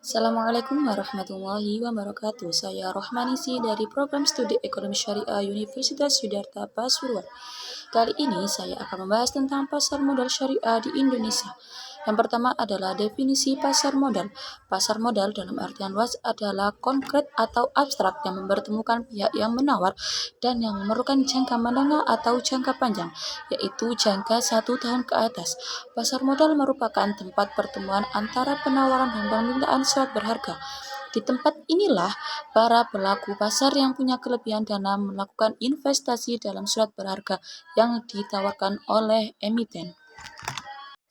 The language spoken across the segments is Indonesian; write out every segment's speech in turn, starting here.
Assalamualaikum warahmatullahi wabarakatuh. Saya Rohmanisi dari Program Studi Ekonomi Syariah Universitas Sudarta Pasuruan. Kali ini saya akan membahas tentang pasar modal syariah di Indonesia. Yang pertama adalah definisi pasar modal. Pasar modal dalam artian luas adalah konkret atau abstrak yang mempertemukan pihak yang menawar dan yang memerlukan jangka menengah atau jangka panjang, yaitu jangka 1 tahun ke atas. Pasar modal merupakan tempat pertemuan antara penawaran dan permintaan surat berharga. Di tempat inilah para pelaku pasar yang punya kelebihan dana melakukan investasi dalam surat berharga yang ditawarkan oleh emiten.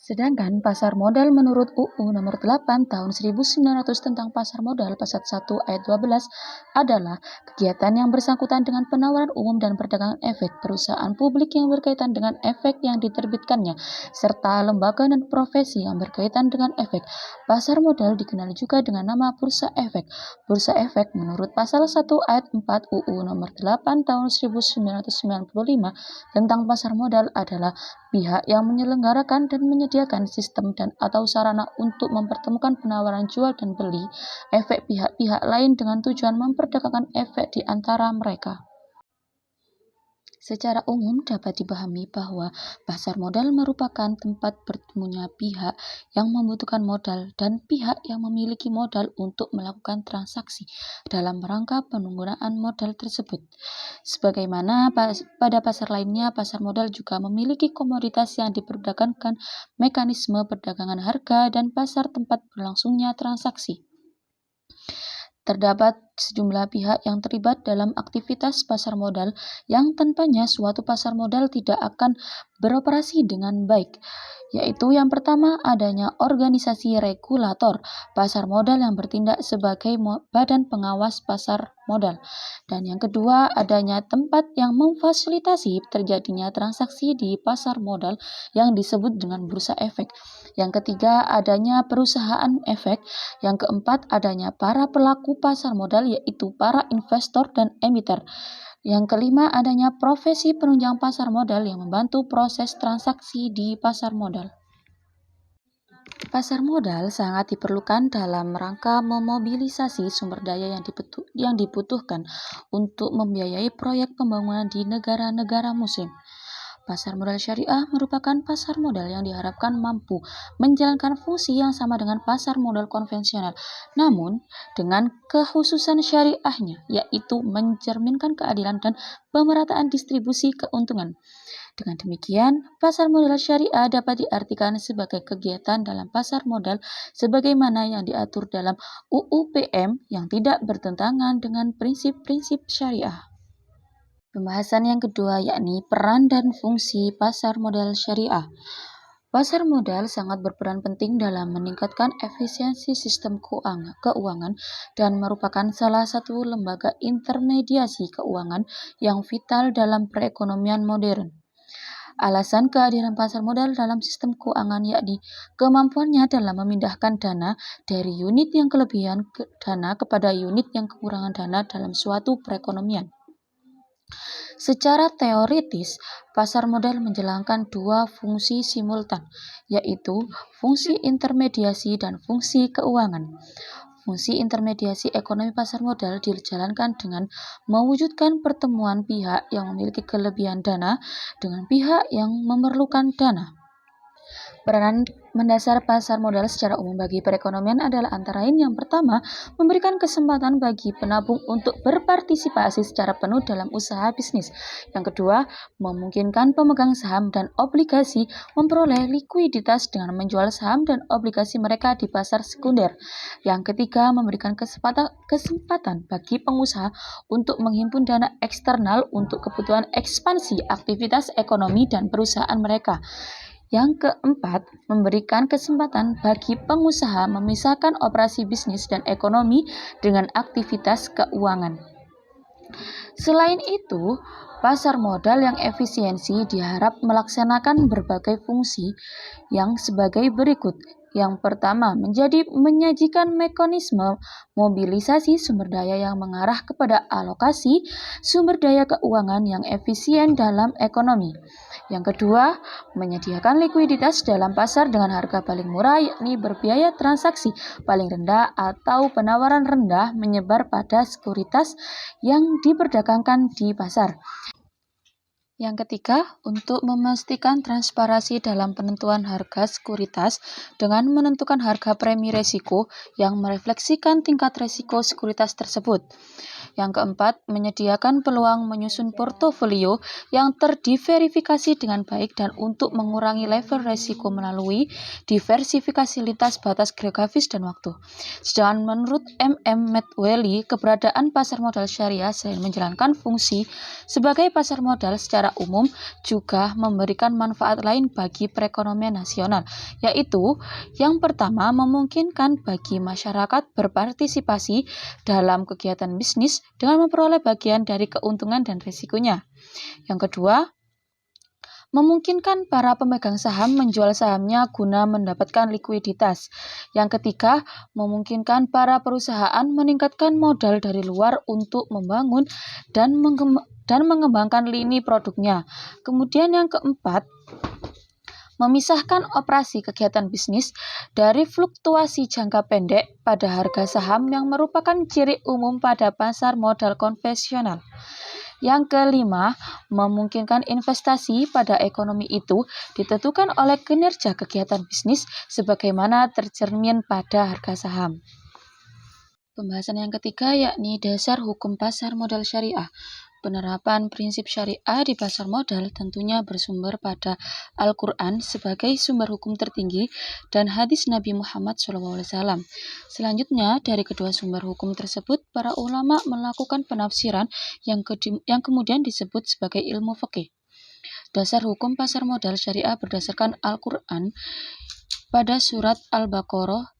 Sedangkan pasar modal menurut UU nomor 8 tahun 1900 tentang pasar modal pasal 1 ayat 12 adalah kegiatan yang bersangkutan dengan penawaran umum dan perdagangan efek perusahaan publik yang berkaitan dengan efek yang diterbitkannya, serta lembaga dan profesi yang berkaitan dengan efek. Pasar modal dikenal juga dengan nama bursa efek. Bursa efek menurut pasal 1 ayat 4 UU nomor 8 tahun 1995 tentang pasar modal adalah pihak yang menyelenggarakan dan menyediakan sistem dan atau sarana untuk mempertemukan penawaran jual dan beli efek pihak-pihak lain dengan tujuan memperdagangkan efek di antara mereka. Secara umum dapat dipahami bahwa pasar modal merupakan tempat bertemunya pihak yang membutuhkan modal dan pihak yang memiliki modal untuk melakukan transaksi dalam rangka penggunaan modal tersebut. Sebagaimana pada pasar lainnya, pasar modal juga memiliki komoditas yang diperdagangkan, mekanisme perdagangan harga, dan pasar tempat berlangsungnya transaksi. Terdapat sejumlah pihak yang terlibat dalam aktivitas pasar modal yang tanpanya suatu pasar modal tidak akan beroperasi dengan baik, yaitu yang pertama adanya organisasi regulator pasar modal yang bertindak sebagai badan pengawas pasar modal, dan yang kedua adanya tempat yang memfasilitasi terjadinya transaksi di pasar modal yang disebut dengan bursa efek. Yang ketiga adanya perusahaan efek. Yang keempat adanya para pelaku pasar modal yaitu para investor dan emiter. Yang kelima adanya profesi penunjang pasar modal yang membantu proses transaksi di pasar modal. Pasar modal sangat diperlukan dalam rangka memobilisasi sumber daya yang dibutuhkan untuk membiayai proyek pembangunan di negara-negara muslim. Pasar modal syariah merupakan pasar modal yang diharapkan mampu menjalankan fungsi yang sama dengan pasar modal konvensional, namun dengan kekhususan syariahnya, yaitu mencerminkan keadilan dan pemerataan distribusi keuntungan. Dengan demikian, pasar modal syariah dapat diartikan sebagai kegiatan dalam pasar modal sebagaimana yang diatur dalam UU PM yang tidak bertentangan dengan prinsip-prinsip syariah. Pembahasan yang kedua yakni peran dan fungsi pasar modal syariah. Pasar modal sangat berperan penting dalam meningkatkan efisiensi sistem keuangan dan merupakan salah satu lembaga intermediasi keuangan yang vital dalam perekonomian modern. Alasan kehadiran pasar modal dalam sistem keuangan yakni kemampuannya dalam memindahkan dana dari unit yang kelebihan dana kepada unit yang kekurangan dana dalam suatu perekonomian. Secara teoritis, pasar modal menjalankan dua fungsi simultan, yaitu fungsi intermediasi dan fungsi keuangan. Fungsi intermediasi ekonomi pasar modal dijalankan dengan mewujudkan pertemuan pihak yang memiliki kelebihan dana dengan pihak yang memerlukan dana. Peranan mendasar pasar modal secara umum bagi perekonomian adalah antara lain yang pertama, memberikan kesempatan bagi penabung untuk berpartisipasi secara penuh dalam usaha bisnis. Yang kedua, memungkinkan pemegang saham dan obligasi memperoleh likuiditas dengan menjual saham dan obligasi mereka di pasar sekunder. Yang ketiga, memberikan kesempatan bagi pengusaha untuk menghimpun dana eksternal untuk kebutuhan ekspansi aktivitas ekonomi dan perusahaan mereka. Yang keempat, memberikan kesempatan bagi pengusaha memisahkan operasi bisnis dan ekonomi dengan aktivitas keuangan. Selain itu, pasar modal yang efisiensi diharap melaksanakan berbagai fungsi yang sebagai berikut, Yang pertama, menyajikan mekanisme mobilisasi sumber daya yang mengarah kepada alokasi sumber daya keuangan yang efisien dalam ekonomi. Yang kedua, menyediakan likuiditas dalam pasar dengan harga paling murah, yakni berbiaya transaksi paling rendah atau penawaran rendah menyebar pada sekuritas yang diperdagangkan di pasar. Yang ketiga, untuk memastikan transparansi dalam penentuan harga sekuritas dengan menentukan harga premi risiko yang merefleksikan tingkat risiko sekuritas tersebut. Yang keempat, menyediakan peluang menyusun portofolio yang terdiverifikasi dengan baik dan untuk mengurangi level risiko melalui diversifikasi lintas batas geografis dan waktu. Sedangkan menurut McWelly, keberadaan pasar modal syariah selain menjalankan fungsi sebagai pasar modal secara umum juga memberikan manfaat lain bagi perekonomian nasional, yaitu yang pertama memungkinkan bagi masyarakat berpartisipasi dalam kegiatan bisnis dengan memperoleh bagian dari keuntungan dan risikonya. Yang kedua, memungkinkan para pemegang saham menjual sahamnya guna mendapatkan likuiditas. Yang ketiga, memungkinkan para perusahaan meningkatkan modal dari luar untuk membangun dan mengembangkan lini produknya. Kemudian yang keempat, memisahkan operasi kegiatan bisnis dari fluktuasi jangka pendek pada harga saham yang merupakan ciri umum pada pasar modal konvensional. Yang kelima, memungkinkan investasi pada ekonomi itu ditentukan oleh kinerja kegiatan bisnis sebagaimana tercermin pada harga saham. Pembahasan yang ketiga yakni dasar hukum pasar modal syariah. Penerapan prinsip syariah di pasar modal tentunya bersumber pada Al-Quran sebagai sumber hukum tertinggi dan hadis Nabi Muhammad SAW. Selanjutnya, dari kedua sumber hukum tersebut, para ulama melakukan penafsiran yang kemudian disebut sebagai ilmu fikih. Dasar hukum pasar modal syariah berdasarkan Al-Quran pada surat Al-Baqarah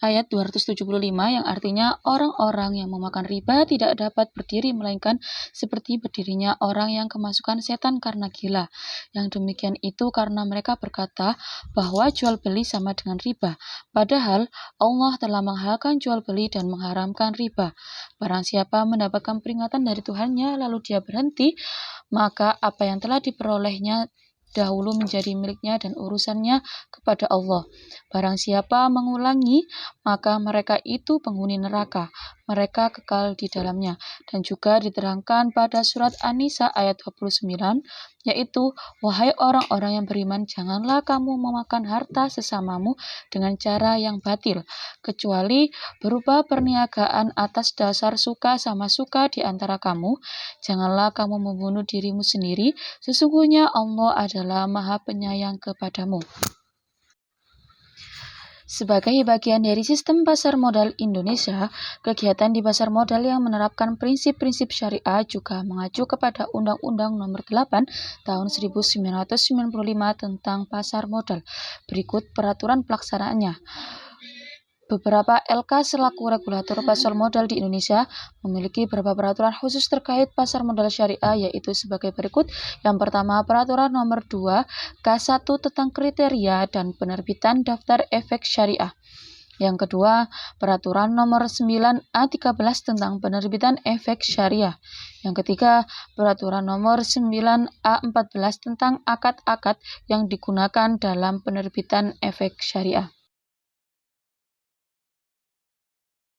ayat 275 yang artinya orang-orang yang memakan riba tidak dapat berdiri melainkan seperti berdirinya orang yang kemasukan setan karena gila. Yang demikian itu karena mereka berkata bahwa jual beli sama dengan riba. Padahal Allah telah menghalalkan jual beli dan mengharamkan riba. Barang siapa mendapatkan peringatan dari Tuhannya lalu dia berhenti, maka apa yang telah diperolehnya dahulu menjadi miliknya dan urusannya kepada Allah. Barang siapa mengulangi, maka mereka itu penghuni neraka. Mereka kekal di dalamnya. Dan juga diterangkan pada surat An-Nisa ayat 29, yaitu, wahai orang-orang yang beriman, janganlah kamu memakan harta sesamamu dengan cara yang batil, kecuali berupa perniagaan atas dasar suka sama suka di antara kamu. Janganlah kamu membunuh dirimu sendiri, sesungguhnya Allah adalah Maha Penyayang kepadamu. Sebagai bagian dari sistem pasar modal Indonesia, kegiatan di pasar modal yang menerapkan prinsip-prinsip syariah juga mengacu kepada Undang-Undang Nomor 8 Tahun 1995 tentang pasar modal. Berikut peraturan pelaksanaannya. Beberapa LK selaku regulator pasar modal di Indonesia memiliki beberapa peraturan khusus terkait pasar modal syariah, yaitu sebagai berikut. Yang pertama, Peraturan Nomor 2 K1 tentang kriteria dan penerbitan daftar efek syariah. Yang kedua, Peraturan Nomor 9 A13 tentang penerbitan efek syariah. Yang ketiga, Peraturan Nomor 9 A14 tentang akad-akad yang digunakan dalam penerbitan efek syariah.